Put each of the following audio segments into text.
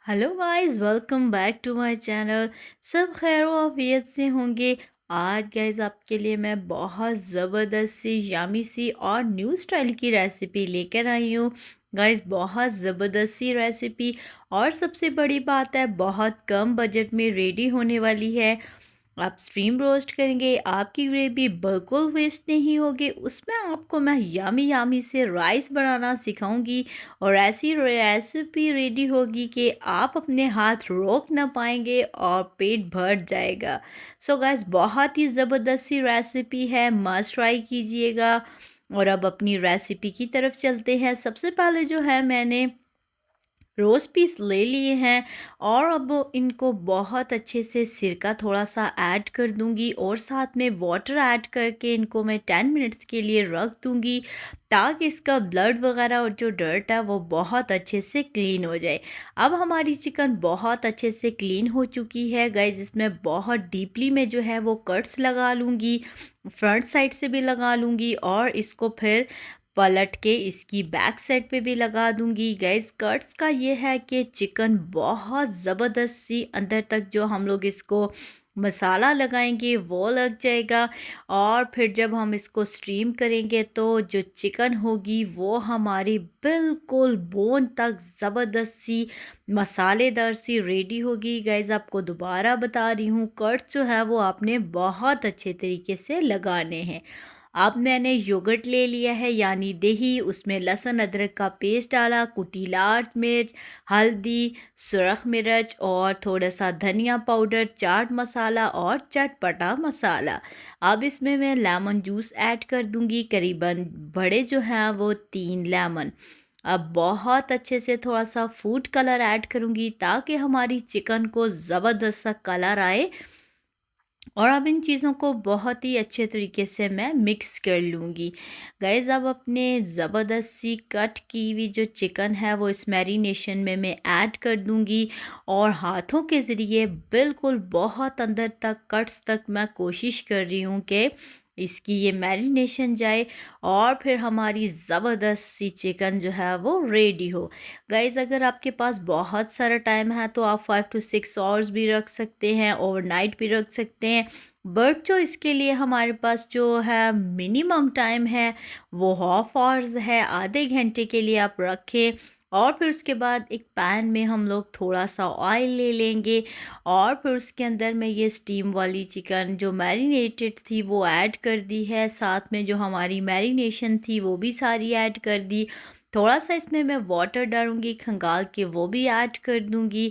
Hello guys, welcome back to my channel. सब खैर आफियत से होंगे। आज गाइस आपके लिए मैं बहुत ज़बरदस्त सी यामी सी और न्यू स्टाइल की रेसिपी लेकर आई हूँ। गाइस बहुत ज़बरदस्त सी रेसिपी और सबसे बड़ी बात है बहुत कम बजट में रेडी होने वाली है। आप स्ट्रीम रोस्ट करेंगे, आपकी ग्रेवी बिल्कुल वेस्ट नहीं होगी। उसमें आपको मैं यामी यामी से राइस बनाना सिखाऊंगी और ऐसी रेसिपी रेडी होगी कि आप अपने हाथ रोक ना पाएंगे और पेट भर जाएगा। सो गाइस बहुत ही ज़बरदस्त सी रेसिपी है, मस्ट ट्राई कीजिएगा। और अब अपनी रेसिपी की तरफ चलते हैं। सबसे पहले जो है मैंने रोज़ पीस ले लिए हैं और अब इनको बहुत अच्छे से सिरका थोड़ा सा ऐड कर दूंगी और साथ में वाटर ऐड करके इनको मैं 10 मिनट्स के लिए रख दूंगी ताकि इसका ब्लड वगैरह और जो डर्ट है वो बहुत अच्छे से क्लीन हो जाए। अब हमारी चिकन बहुत अच्छे से क्लीन हो चुकी है गाइस। इसमें बहुत डीपली में जो है वो कट्स लगा लूँगी, फ्रंट साइड से भी लगा लूँगी और इसको फिर पलट के इसकी बैक साइड पे भी लगा दूंगी। गैस कट्स का ये है कि चिकन बहुत ज़बरदस्त सी अंदर तक जो हम लोग इसको मसाला लगाएंगे वो लग जाएगा और फिर जब हम इसको स्टीम करेंगे तो जो चिकन होगी वो हमारी बिल्कुल बोन तक ज़बरदस्त सी मसालेदार सी रेडी होगी। गैस आपको दोबारा बता रही हूँ, कट्स जो है वो आपने बहुत अच्छे तरीके से लगाने हैं। अब मैंने योगर्ट ले लिया है यानी दही, उसमें लहसुन अदरक का पेस्ट डाला, कुटी लाल मिर्च, हल्दी, सुरख मिर्च और थोड़ा सा धनिया पाउडर, चाट मसाला और चटपटा मसाला। अब इसमें मैं लेमन जूस ऐड कर दूंगी, करीबन बड़े जो हैं वो 3 लेमन। अब बहुत अच्छे से थोड़ा सा फूड कलर ऐड करूंगी ताकि हमारी चिकन को ज़बरदस्त सा कलर आए और अब इन चीज़ों को बहुत ही अच्छे तरीके से मैं मिक्स कर लूँगी। गाइस अब अपने ज़बरदस्त सी कट की हुई जो चिकन है वो इस मैरिनेशन में मैं ऐड कर दूँगी और हाथों के ज़रिए बिल्कुल बहुत अंदर तक कट्स तक मैं कोशिश कर रही हूँ कि इसकी ये मैरिनेशन जाए और फिर हमारी ज़बरदस्त सी चिकन जो है वो रेडी हो। गाइज़ अगर आपके पास बहुत सारा टाइम है तो आप 5 to 6 आवर्स भी रख सकते हैं, ओवरनाइट भी रख सकते हैं। बट जो इसके लिए हमारे पास जो है मिनिमम टाइम है वो हाफ आवर्स है, आधे घंटे के लिए आप रखें। और फिर उसके बाद एक पैन में हम लोग थोड़ा सा ऑयल ले लेंगे और फिर उसके अंदर में ये स्टीम वाली चिकन जो मैरिनेटेड थी वो ऐड कर दी है, साथ में जो हमारी मैरिनेशन थी वो भी सारी ऐड कर दी। थोड़ा सा इसमें मैं वाटर डालूंगी खंगाल के, वो भी ऐड कर दूंगी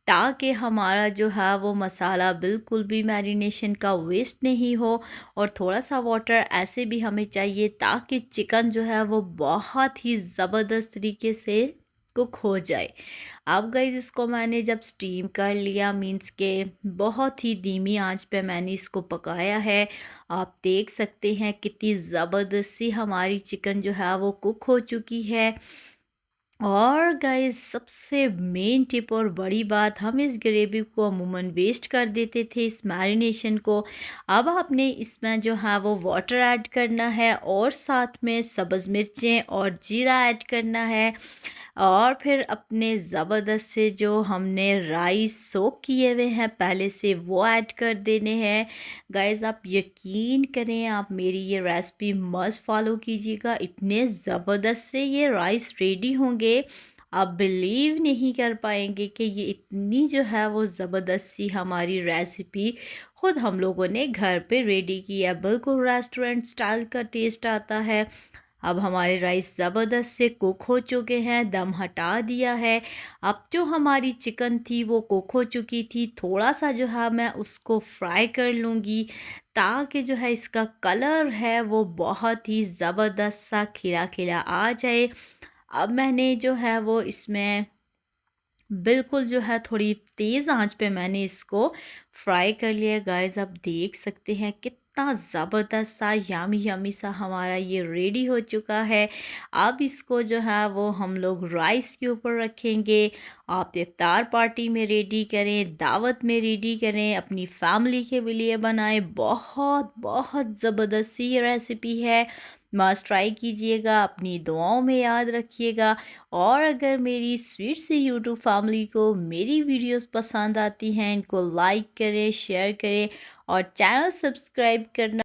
ताकि हमारा जो है वो मसाला बिल्कुल भी मैरिनेशन का वेस्ट नहीं हो। और थोड़ा सा वाटर ऐसे भी हमें चाहिए ताकि चिकन जो है वो बहुत ही ज़बरदस्त तरीके से कुक हो जाए। अब गाइस इसको मैंने जब स्टीम कर लिया, मींस के बहुत ही धीमी आंच पे मैंने इसको पकाया है। आप देख सकते हैं कितनी ज़बरदस्त सी हमारी चिकन जो है वो कुक हो चुकी है। और गाइस सबसे मेन टिप और बड़ी बात, हम इस ग्रेवी को अमूमन वेस्ट कर देते थे इस मैरिनेशन को। अब आपने इसमें जो है वो वाटर ऐड करना है और साथ में सब्ज़ मिर्चें और जीरा ऐड करना है और फिर अपने ज़बरदस्त से जो हमने राइस सोक किए हुए हैं पहले से वो ऐड कर देने हैं। गाइस आप यकीन करें, आप मेरी ये रेसिपी मस्ट फॉलो कीजिएगा, इतने ज़बरदस्त से ये राइस रेडी होंगे आप बिलीव नहीं कर पाएंगे कि ये इतनी जो है वो ज़बरदस्त सी हमारी रेसिपी खुद हम लोगों ने घर पे रेडी की है। बिल्कुल रेस्टोरेंट स्टाइल का टेस्ट आता है। अब हमारे राइस ज़बरदस्त से कुक हो चुके हैं, दम हटा दिया है। अब जो हमारी चिकन थी वो कुक हो चुकी थी, थोड़ा सा जो है मैं उसको फ्राई कर लूँगी ताकि जो है इसका कलर है वो बहुत ही ज़बरदस्त सा खिला खिला आ जाए। अब मैंने जो है वो इसमें बिल्कुल जो है थोड़ी तेज़ आंच पे मैंने इसको फ्राई कर लिया। गाइस आप देख सकते हैं कितना ज़बरदस्त सा यमी यमी सा हमारा ये रेडी हो चुका है। अब इसको जो है वो हम लोग राइस के ऊपर रखेंगे आप इफ्तार पार्टी में रेडी करें, दावत में रेडी करें, अपनी फैमिली के लिए बनाएं। बहुत बहुत ज़बरदस्त सी ये रेसिपी है, मस्ट ट्राई कीजिएगा, अपनी दुआओं में याद रखिएगा। और अगर मेरी स्वीट सी यूट्यूब फैमिली को मेरी वीडियोस पसंद आती हैं, इनको लाइक करें, शेयर करें और चैनल सब्सक्राइब करना